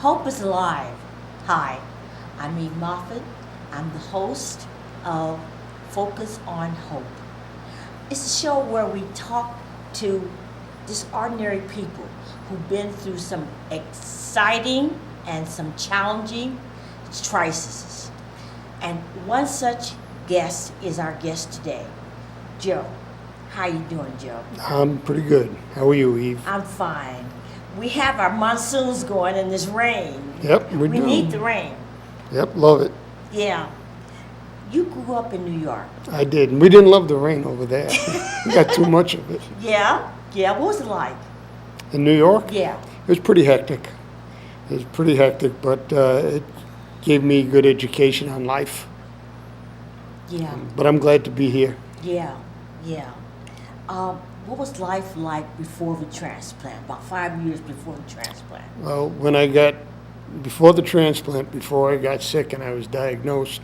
Hope is alive. Hi, I'm Eve Moffat. I'm the host of Focus on Hope. It's a show where we talk to just ordinary people who've been through some exciting and some challenging crises. And one such guest is our guest today, Joe. How you doing, Joe? I'm pretty good. How are you, Eve? I'm fine. We have our monsoons going and this rain. Yep, we do. We need the rain. Yep, love it. Yeah. You grew up in New York. I did. And we didn't love the rain over there. We got too much of it. Yeah? Yeah. What was it like? In New York? Yeah. It was pretty hectic. But it gave me good education on life. Yeah. But I'm glad to be here. Yeah. Yeah. What was life like before the transplant? About 5 years before the transplant. Well, before I got sick and I was diagnosed,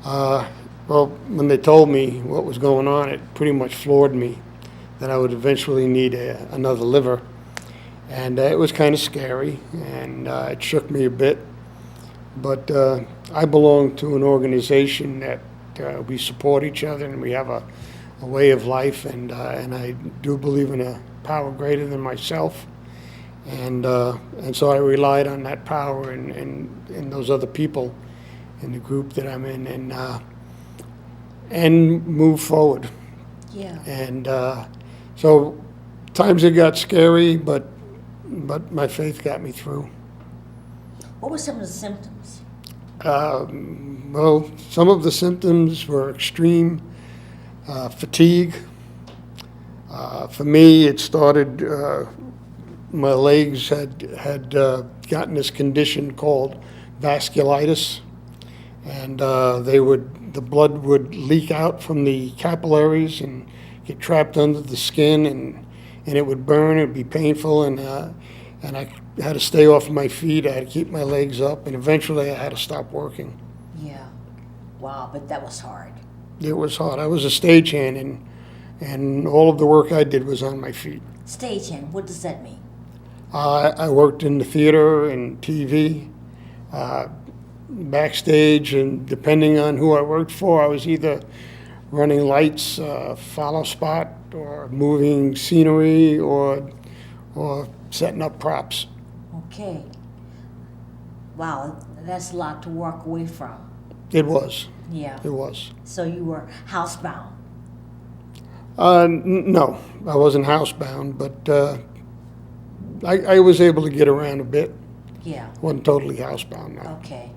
when they told me what was going on, it pretty much floored me that I would eventually need another liver. And it was kind of scary, and it shook me a bit. But I belong to an organization that we support each other, and we have a way of life, and I do believe in a power greater than myself. And so I relied on that power and those other people in the group that I'm in, and move forward. Yeah. And so times it got scary, but my faith got me through. What were some of the symptoms? Well, some of the symptoms were extreme fatigue. For me, it started. My legs had gotten this condition called vasculitis, and the blood would leak out from the capillaries and get trapped under the skin, and it would burn. It would be painful, and I had to stay off my feet. I had to keep my legs up, and eventually I had to stop working. Yeah. Wow, but that was hard. It was hard. I was a stagehand, and all of the work I did was on my feet. Stagehand, what does that mean? I worked in the theater and TV, backstage, and depending on who I worked for, I was either running lights, follow spot, or moving scenery, or setting up props. Okay. Wow, that's a lot to walk away from. It was. Yeah. It was. So you were housebound? No, I wasn't housebound, but I was able to get around a bit. Yeah. Wasn't totally housebound, no. Okay.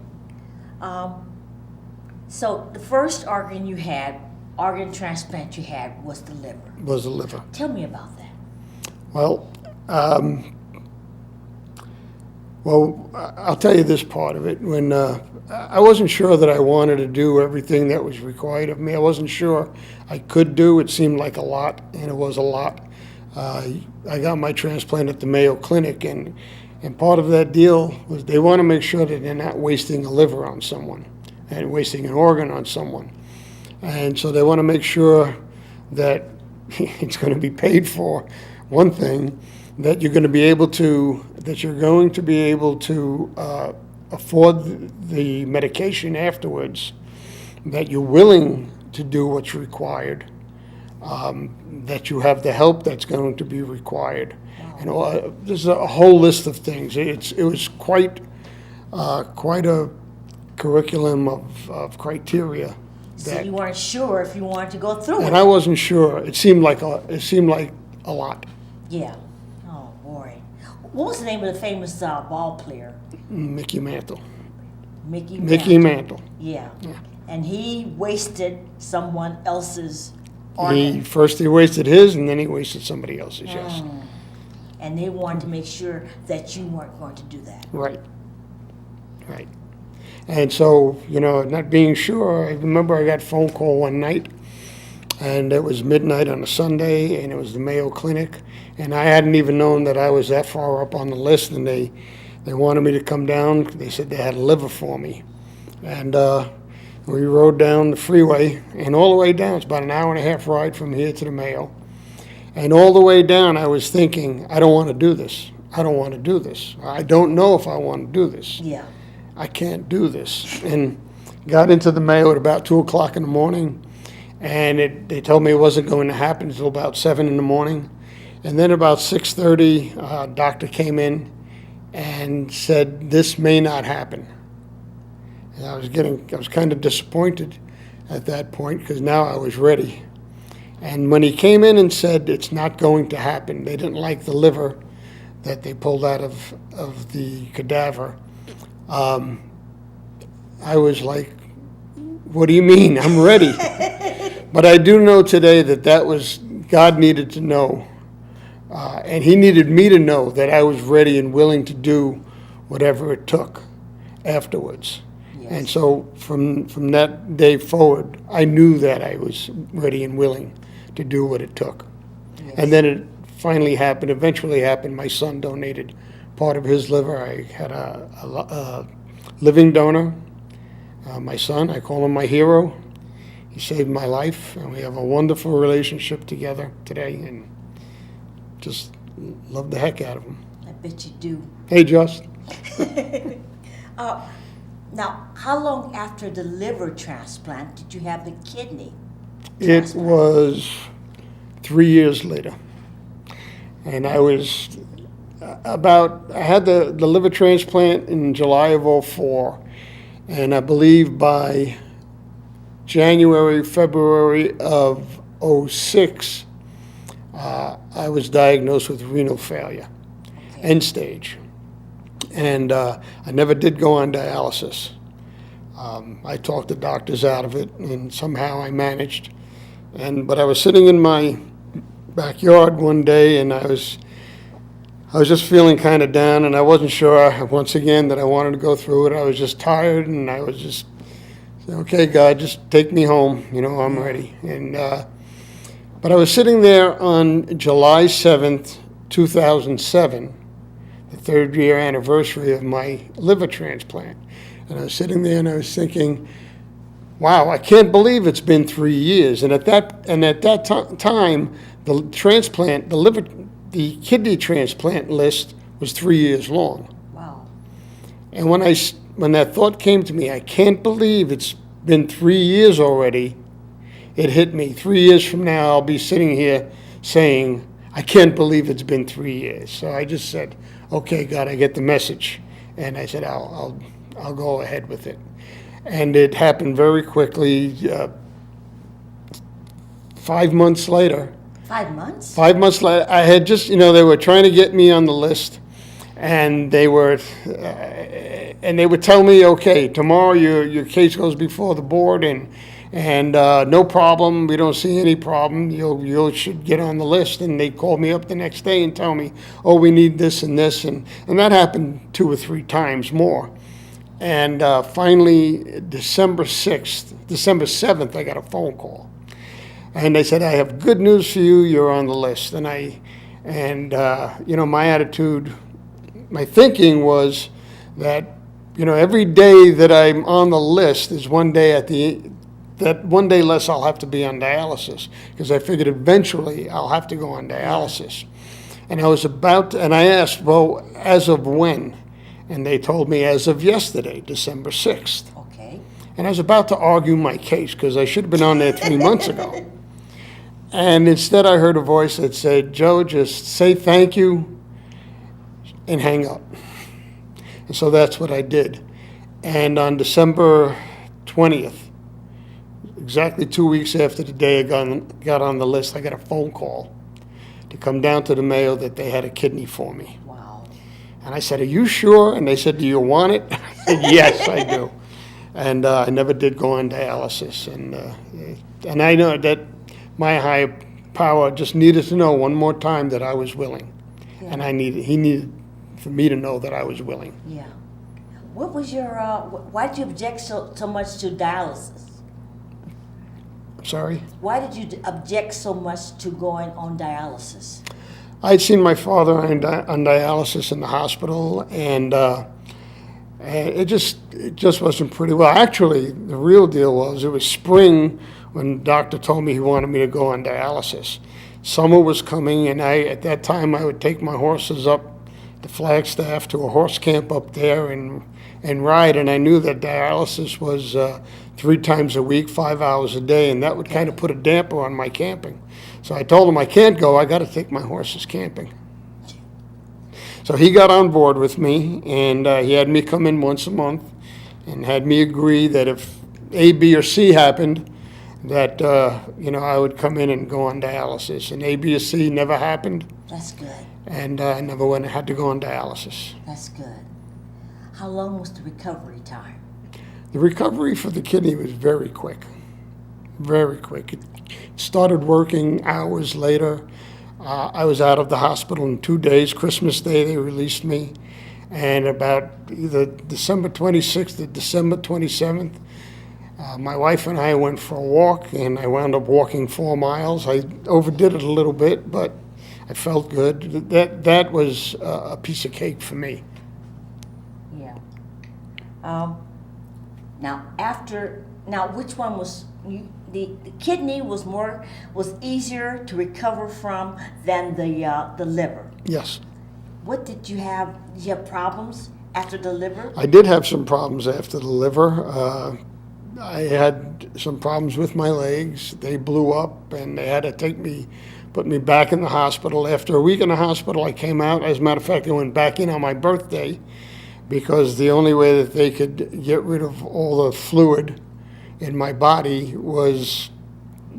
So the first organ transplant you had was the liver. Was the liver. Tell me about that. Well, I'll tell you this part of it. When I wasn't sure that I wanted to do everything that was required of me. I wasn't sure I could do. It seemed like a lot, and it was a lot. I got my transplant at the Mayo Clinic, and part of that deal was they want to make sure that they're not wasting a liver on someone and wasting an organ on someone. And so they want to make sure that it's going to be paid for. One thing, that you're going to be able to afford the medication afterwards, that you're willing to do what's required, that you have the help that's going to be required. Wow. And there's a whole list of things. It was quite a curriculum of criteria. So you weren't sure if you wanted to go through it. And I wasn't sure. It seemed like a lot. Yeah. Oh boy. What was the name of the famous ball player? Mickey Mantle. Mickey Mantle. Yeah. And he wasted someone else's He organ. wasted his, and then he wasted somebody else's. Yes. And they wanted to make sure that you weren't going to do that. Right. And so, not being sure, I remember I got a phone call one night, and it was midnight on a Sunday, and it was the Mayo Clinic, and I hadn't even known that I was that far up on the list, and they wanted me to come down. They said they had a liver for me. And we rode down the freeway, and all the way down, it's about an hour and a half ride from here to the Mayo. And all the way down, I was thinking, I don't want to do this. I don't want to do this. I don't know if I want to do this. Yeah. I can't do this. And got into the Mayo at about 2 o'clock in the morning, and they told me it wasn't going to happen until about 7 in the morning. And then about 6:30, a doctor came in and said, this may not happen. And I was kind of disappointed at that point because now I was ready. And when he came in and said it's not going to happen, they didn't like the liver that they pulled out of the cadaver. I was like, what do you mean? I'm ready. But I do know today that was, God needed to know, and he needed me to know that I was ready and willing to do whatever it took afterwards. Yes. And so from that day forward, I knew that I was ready and willing to do what it took. Yes. And then it finally happened, eventually happened. My son donated part of his liver. I had a living donor. My son, I call him my hero. He saved my life, and we have a wonderful relationship together today, and just love the heck out of him. I bet you do. Hey, Just. Now, how long after the liver transplant did you have the kidney It transplant? was 3 years later, and I was I had the liver transplant in July of '04, and I believe by January, February of '06, I was diagnosed with renal failure, end stage. And I never did go on dialysis. I talked the doctors out of it, and somehow I managed. But I was sitting in my backyard one day, and I was just feeling kind of down, and I wasn't sure, once again, that I wanted to go through it. I was just tired, and I was just, okay, God, just take me home. I'm ready. But I was sitting there on July 7th, 2007, the 3rd year anniversary of my liver transplant. And I was sitting there and I was thinking, wow, I can't believe it's been 3 years. And at that time, the kidney transplant list was 3 years long. Wow. And when that thought came to me, I can't believe it's been 3 years already, it hit me. 3 years from now, I'll be sitting here saying, I can't believe it's been 3 years. So I just said, okay, God, I get the message. And I said, I'll go ahead with it. And it happened very quickly. 5 months later. 5 months? 5 months later, I had just, they were trying to get me on the list. And they would tell me, okay, tomorrow your case goes before the board, and no problem. We don't see any problem. You should get on the list. And they called me up the next day and tell me, oh, we need this and this, and that happened 2 or 3 times more. And finally, December 7th, I got a phone call, and they said, I have good news for you. You're on the list. And my attitude, my thinking was that every day that I'm on the list is one day that one day less I'll have to be on dialysis, because I figured eventually I'll have to go on dialysis. And I asked, well, as of when? And they told me as of yesterday, December 6th. Okay. And I was about to argue my case because I should have been on there 3 months ago. And instead I heard a voice that said, Joe, just say thank you and hang up. And so that's what I did. And on December 20th, exactly 2 weeks after the day I got on the list, I got a phone call to come down to the Mayo that they had a kidney for me. Wow. And I said, are you sure? And they said, do you want it? I said, yes, I do. And I never did go on dialysis. And I know that my higher power just needed to know one more time that I was willing. Yeah. And he needed for me to know that I was willing. Yeah. What was your, why did you object so much to dialysis? Sorry? Why did you object so much to going on dialysis? I'd seen my father on dialysis in the hospital, and it just wasn't pretty well. Actually, the real deal was it was spring when the doctor told me he wanted me to go on dialysis. Summer was coming, and at that time I would take my horses up to Flagstaff to a horse camp up there and ride. And I knew that dialysis was 3 times a week, 5 hours a day, and that would kind of put a damper on my camping. So I told him, I can't go, I got to take my horses camping. So he got on board with me, and he had me come in once a month and had me agree that if A, B, or C happened, that, I would come in and go on dialysis. And A, B, or C never happened, That's good. and I never had to go on dialysis. That's good. How long was the recovery time? The recovery for the kidney was very quick, very quick. It started working hours later. I was out of the hospital in 2 days. Christmas Day, they released me. And about either December 26th or December 27th, my wife and I went for a walk, and I wound up walking 4 miles. I overdid it a little bit, but I felt good. That was a piece of cake for me. Yeah. Now which one was the kidney was easier to recover from than the liver? Yes. What did you have? Did you have problems after the liver? I did have some problems after the liver. I had some problems with my legs. They blew up, and they had to put me back in the hospital. After a week in the hospital, I came out. As a matter of fact, I went back in on my birthday because the only way that they could get rid of all the fluid in my body was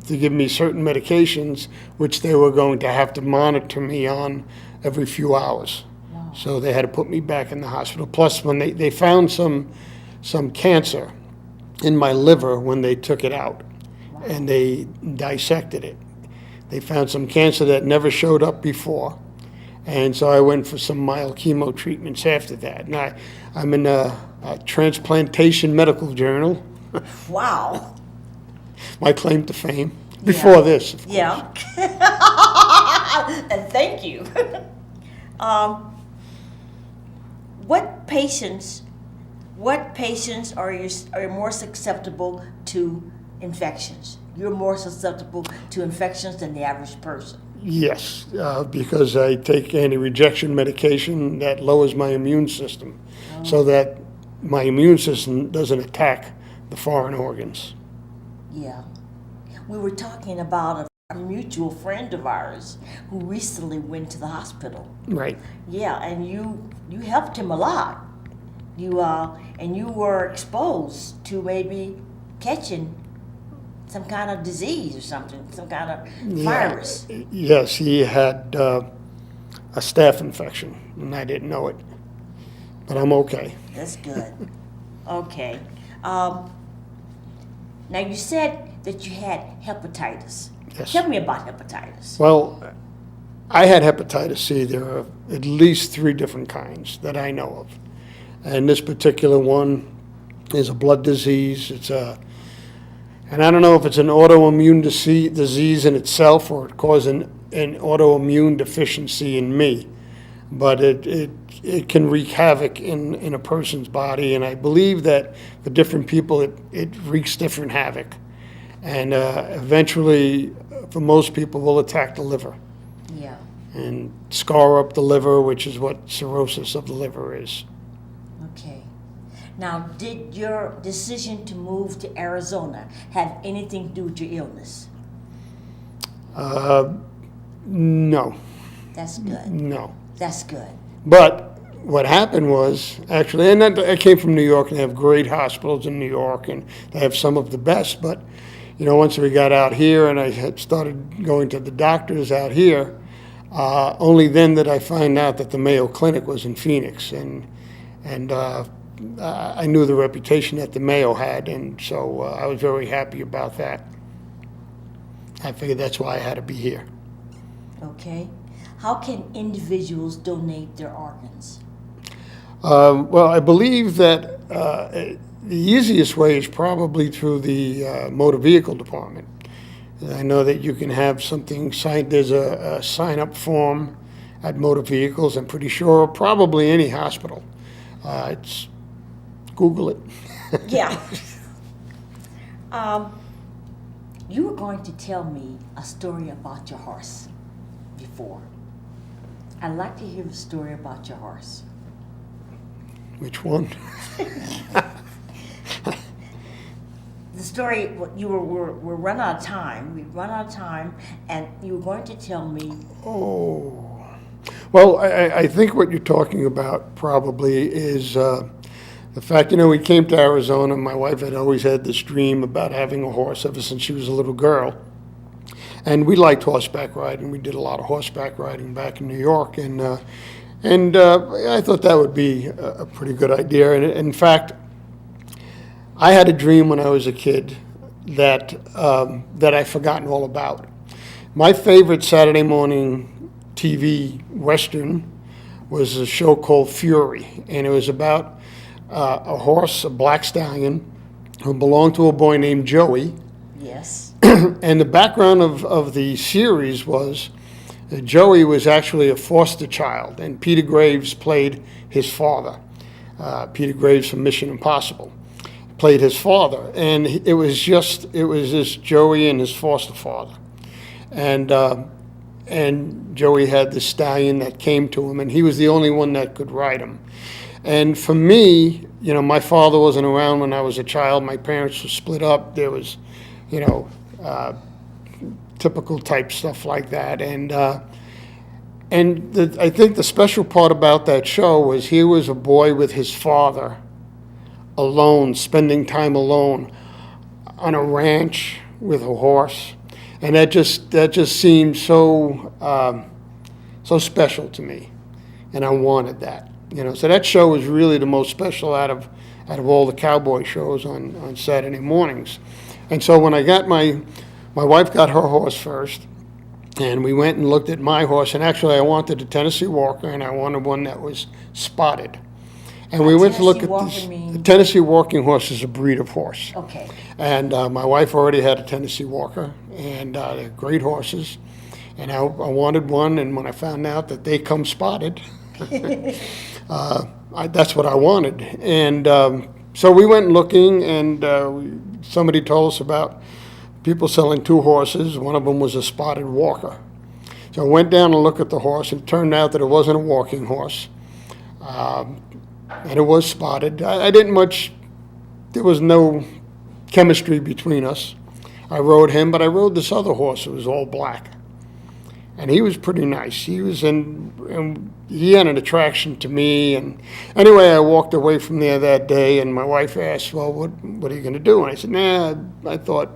to give me certain medications, which they were going to have to monitor me on every few hours. Wow. So they had to put me back in the hospital. Plus, when they found some cancer in my liver when they took it out, Wow. and they dissected it. They found some cancer that never showed up before. And so I went for some mild chemo treatments after that. And I'm in a Transplantation medical journal, Wow. my claim to fame, before this, of course. Yeah. And thank you. What patients are more susceptible to infections? You're more susceptible to infections than the average person. Yes, because I take anti-rejection medication that lowers my immune system, so that my immune system doesn't attack the foreign organs. Yeah. We were talking about a mutual friend of ours who recently went to the hospital. Right. Yeah, and you helped him a lot. And you were exposed to maybe catching some kind of disease or something, some kind of virus. Yes, he had a staph infection, and I didn't know it. But I'm okay. That's good. Okay. Now you said that you had hepatitis. Yes. Tell me about hepatitis. Well, I had hepatitis C. There are at least 3 different kinds that I know of. And this particular one is a blood disease. And I don't know if it's an autoimmune disease in itself or it caused an autoimmune deficiency in me. But it can wreak havoc in a person's body. And I believe that for different people, it wreaks different havoc. And eventually, for most people, will attack the liver. Yeah. And scar up the liver, which is what cirrhosis of the liver is. Okay. Now, did your decision to move to Arizona have anything to do with your illness? No. That's good. No. That's good. But what happened was, actually, and I came from New York, and they have great hospitals in New York, and they have some of the best. But, once we got out here and I had started going to the doctors out here, only then did I find out that the Mayo Clinic was in Phoenix. And I knew the reputation that the Mayo had, and so I was very happy about that. I figured that's why I had to be here. Okay. How can individuals donate their organs? Well, I believe that the easiest way is probably through the motor vehicle department. I know that you can have something signed. There's a sign-up form at motor vehicles. I'm pretty sure probably any hospital. Google it. Yeah. You were going to tell me a story about your horse before. I'd like to hear the story about your horse. Which one? The story, we're run out of time. We've run out of time, and you were going to tell me. Oh, well, I think what you're talking about probably is the fact, we came to Arizona. My wife had always had this dream about having a horse ever since she was a little girl. And we liked horseback riding. We did a lot of horseback riding back in New York. And I thought that would be a pretty good idea. And in fact, I had a dream when I was a kid that I've forgotten all about. My favorite Saturday morning TV Western was a show called Fury, and it was about a horse, a black stallion, who belonged to a boy named Joey. Yes. And the background of the series was that Joey was actually a foster child, and Peter Graves played his father. Peter Graves from Mission Impossible played his father, and it was just Joey and his foster father, and Joey had this stallion that came to him, and he was the only one that could ride him. And for me, my father wasn't around when I was a child. My parents were split up. There was, typical type stuff like that, and I think the special part about that show was he was a boy with his father, alone, spending time alone on a ranch with a horse, and that just seemed so special to me, and I wanted that. So that show was really the most special out of all the cowboy shows on Saturday mornings. And so when I got my wife got her horse first, and we went and looked at my horse, and actually I wanted a Tennessee Walker, and I wanted one that was spotted. And we went to look at this. The Tennessee Walking Horse is a breed of horse. Okay. And my wife already had a Tennessee Walker, and they're great horses. And I wanted one, and when I found out that they come spotted, that's what I wanted. And so we went looking, and somebody told us about people selling two horses. One of them was a spotted walker. So I went down and looked at the horse, and it turned out that it wasn't a walking horse. And it was spotted. I didn't much, there was no chemistry between us. I rode him, but I rode this other horse that was all black. And he was pretty nice. He had an attraction to me. And anyway, I walked away from there that day, and my wife asked, well, what are you going to do? And I said, I thought,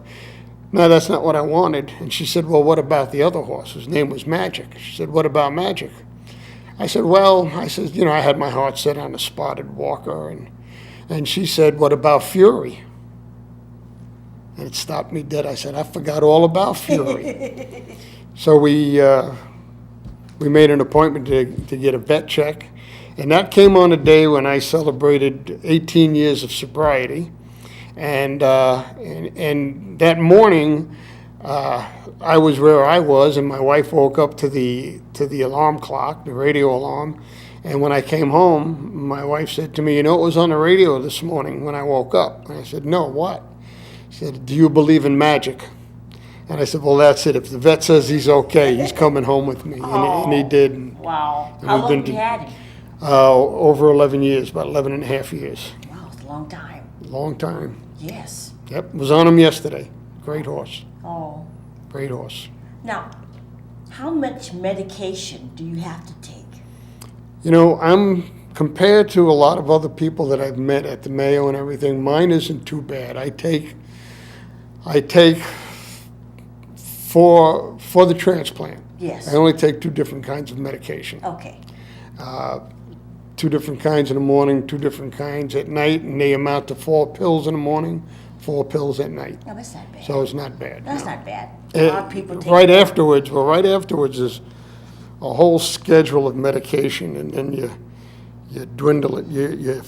no, that's not what I wanted. And she said, well, what about the other horse? His name was Magic. She said, what about Magic? I said, I had my heart set on a spotted walker. And she said, what about Fury? And it stopped me dead. I said, I forgot all about Fury. So we made an appointment to get a vet check. And that came on a day when I celebrated 18 years of sobriety. And that morning, I was where I was, and my wife woke up to the alarm clock, the radio alarm. And when I came home, my wife said to me, it was on the radio this morning when I woke up. And I said, no, what? She said, do you believe in magic? And I said, well, that's it. If the vet says he's okay, he's coming home with me. And he did. Wow. How long have you had him? Over 11 years, about 11 and a half years. Wow, it's a long time. Long time. Yes. Yep, was on him yesterday. Great horse. Oh. Great horse. Now, how much medication do you have to take? I'm compared to a lot of other people that I've met at the Mayo and everything, mine isn't too bad. I take for the transplant. Yes. I only take 2 different kinds of medication. Okay. 2 different kinds in the morning, 2 different kinds at night, and they amount to 4 pills in the morning, 4 pills at night. No, that's not bad. So it's not bad. That's not bad. A lot of people take right afterwards is a whole schedule of medication, and then you dwindle it, you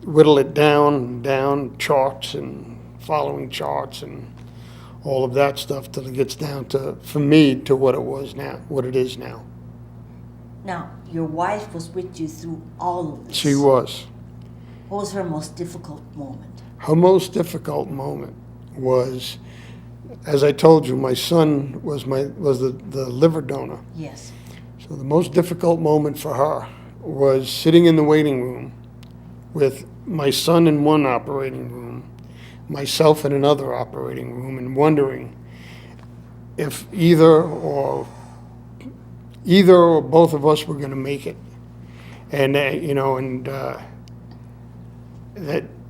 whittle it down charts and following charts and all of that stuff till it gets down to, for me, to what it is now. Now, your wife was with you through all of this. She was. What was her most difficult moment? Her most difficult moment was, as I told you, my son was the liver donor. Yes. So the most difficult moment for her was sitting in the waiting room with my son in one operating room, myself in another operating room, and wondering if either or both of us were going to make it. And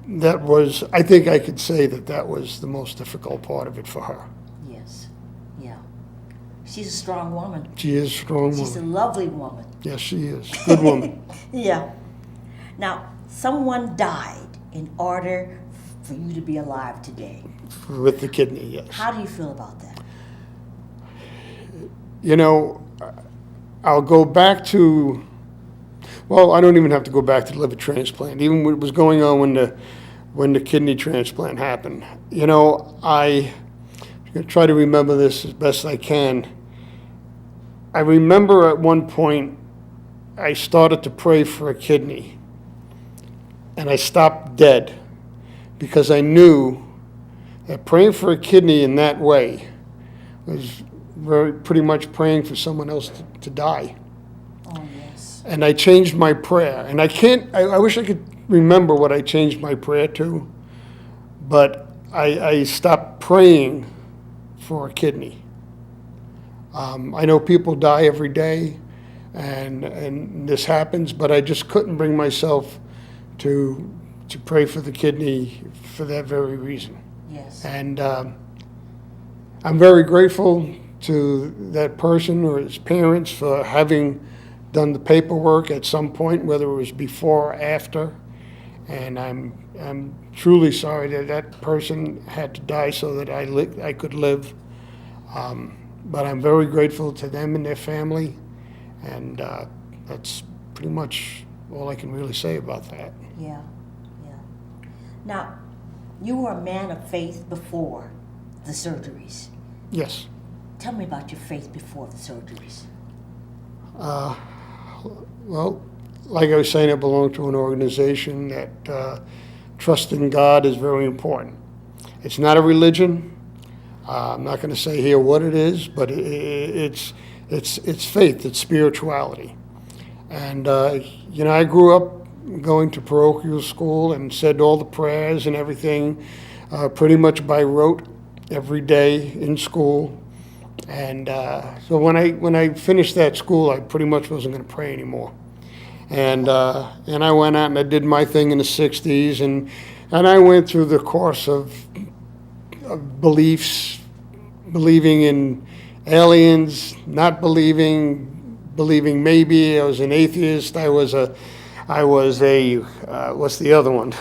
that was, I think I could say that was the most difficult part of it for her. Yes. Yeah. She's a strong woman. She is a strong She's a woman. lovely woman. Yes, she is. Good woman. Yeah. Now, someone died in order for you to be alive today. With the kidney, yes. How do you feel about that? You know, I'll go back to, well, I don't even have to go back to the liver transplant. Even what was going on when the kidney transplant happened. You know, I'm going to try to remember this as best I can. I remember at one point I started to pray for a kidney, and I stopped dead because I knew that praying for a kidney in that way was pretty much praying for someone else to die. Oh, yes. And I changed my prayer. And I wish I could remember what I changed my prayer to, but I stopped praying for a kidney. I know people die every day, and this happens, but I just couldn't bring myself to pray for the kidney for that very reason. Yes. And I'm very grateful to that person or his parents for having done the paperwork at some point, whether it was before or after. And I'm truly sorry that person had to die so that I could live. But I'm very grateful to them and their family, and that's pretty much all I can really say about that. Yeah. Yeah. Now, you were a man of faith before the surgeries. Yes. Tell me about your faith before the surgeries. Well, like I was saying, I belong to an organization that trust in God is very important. It's not a religion. I'm not going to say here what it is, but it's faith, it's spirituality. And, I grew up going to parochial school and said all the prayers and everything pretty much by rote every day in school. And so when I finished that school, I pretty much wasn't going to pray anymore. And I went out and I did my thing in the 60s, and I went through the course of beliefs, believing in aliens, not believing maybe. I was an atheist. I was a what's the other one?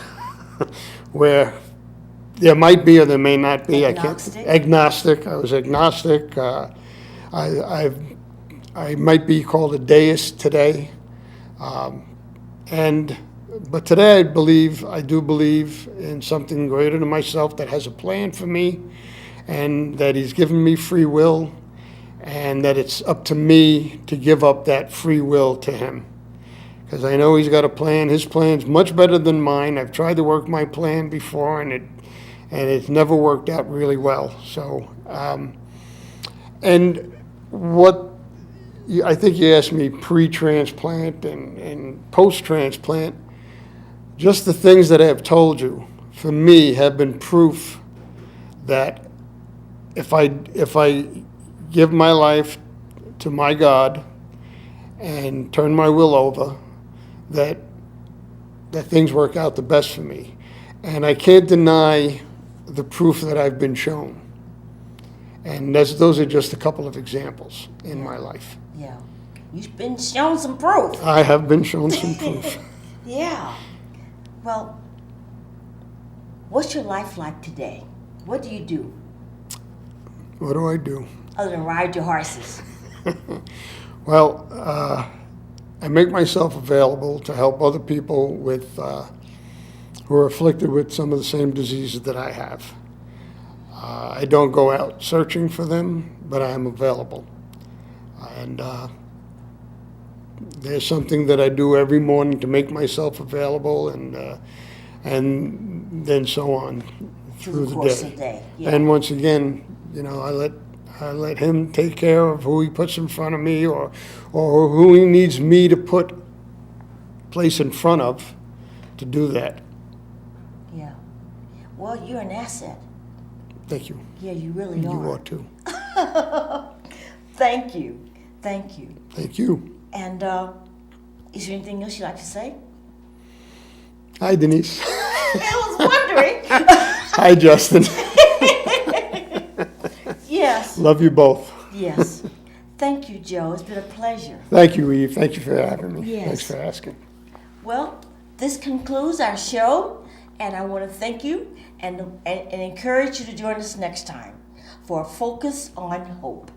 Where there might be or there may not be. Agnostic? Agnostic. I was agnostic. I might be called a deist today. But today I do believe in something greater than myself that has a plan for me, and that he's given me free will, and that it's up to me to give up that free will to him. Because I know he's got a plan. His plan's much better than mine. I've tried to work my plan before, and it's never worked out really well. So, and what I think you asked me pre-transplant and post-transplant, just the things that I have told you, for me, have been proof that if I give my life to my God and turn my will over, that things work out the best for me. And I can't deny the proof that I've been shown. And those are just a couple of examples in my life. Yeah. You've been shown some proof. I have been shown some proof. Yeah. Well, what's your life like today? What do you do What do I do? other than ride your horses? Well, I make myself available to help other people who are afflicted with some of the same diseases that I have. I don't go out searching for them, but I am available. And there's something that I do every morning to make myself available, and then so on through the course day. of the day. Yeah. And once again, I I let him take care of who he puts in front of me or who he needs me to place in front of to do that. Yeah. Well, you're an asset. Thank you. Yeah, you really You are. are too. Thank you. Thank you. Thank you. And is there anything else you'd like to say? Hi, Denise. I was wondering. Hi, Justin. Yes. Love you both. Yes. Thank you, Joe. It's been a pleasure. Thank you, Eve. Thank you for having me. Yes. Thanks for asking. Well, this concludes our show, and I want to thank you and encourage you to join us next time for Focus on Hope.